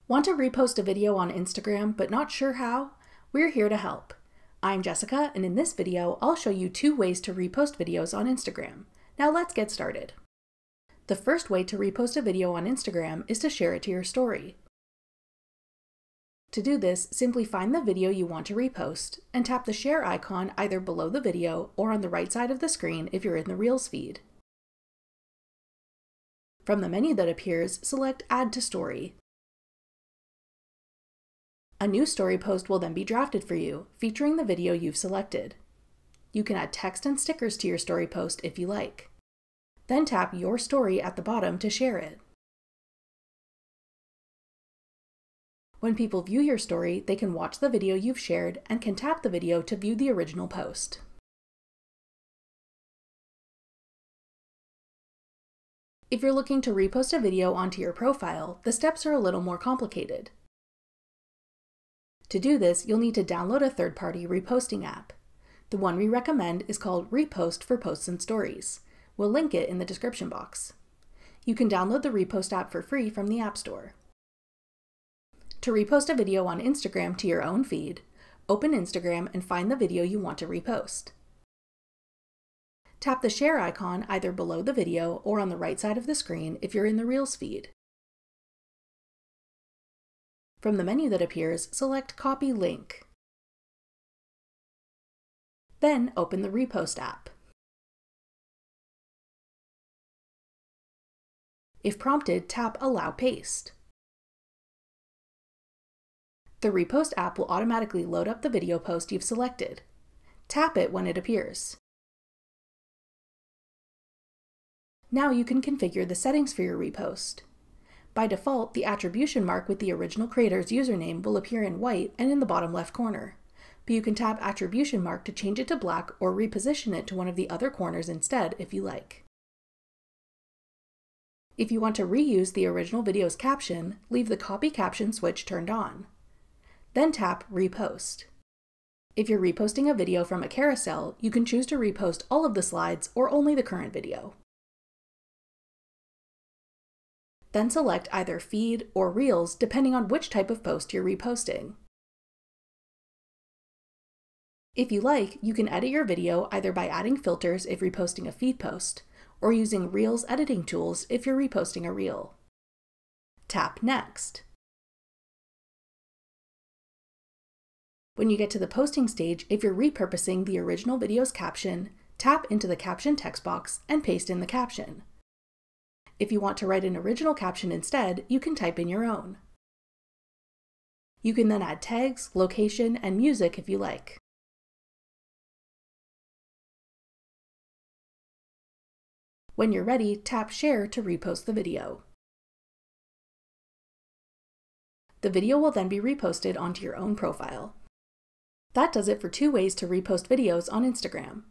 Want to repost a video on Instagram but not sure how? We're here to help. I'm Jessica, and in this video, I'll show you 2 ways to repost videos on Instagram. Now let's get started. The first way to repost a video on Instagram is to share it to your story. To do this, simply find the video you want to repost and tap the share icon either below the video or on the right side of the screen if you're in the Reels feed. From the menu that appears, select Add to Story. A new story post will then be drafted for you, featuring the video you've selected. You can add text and stickers to your story post if you like. Then tap Your Story at the bottom to share it. When people view your story, they can watch the video you've shared and can tap the video to view the original post. If you're looking to repost a video onto your profile, the steps are a little more complicated. To do this, you'll need to download a third-party reposting app. The one we recommend is called Repost for Posts and Stories. We'll link it in the description box. You can download the Repost app for free from the App Store. To repost a video on Instagram to your own feed, open Instagram and find the video you want to repost. Tap the share icon either below the video or on the right side of the screen if you're in the Reels feed. From the menu that appears, select Copy Link. Then open the Repost app. If prompted, tap Allow Paste. The Repost app will automatically load up the video post you've selected. Tap it when it appears. Now you can configure the settings for your repost. By default, the attribution mark with the original creator's username will appear in white and in the bottom left corner, but you can tap attribution mark to change it to black or reposition it to one of the other corners instead if you like. If you want to reuse the original video's caption, leave the copy caption switch turned on. Then tap Repost. If you're reposting a video from a carousel, you can choose to repost all of the slides or only the current video. Then select either Feed or Reels depending on which type of post you're reposting. If you like, you can edit your video either by adding filters if reposting a feed post, or using Reels editing tools if you're reposting a reel. Tap Next. When you get to the posting stage, if you're repurposing the original video's caption, tap into the caption text box and paste in the caption. If you want to write an original caption instead, you can type in your own. You can then add tags, location, and music if you like. When you're ready, tap Share to repost the video. The video will then be reposted onto your own profile. That does it for 2 ways to repost videos on Instagram.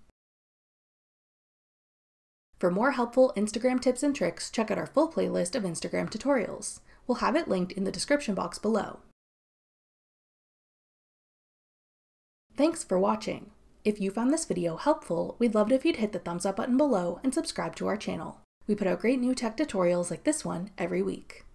For more helpful Instagram tips and tricks, check out our full playlist of Instagram tutorials. We'll have it linked in the description box below. Thanks for watching. If you found this video helpful, we'd love it if you'd hit the thumbs up button below and subscribe to our channel. We put out great new tech tutorials like this one every week.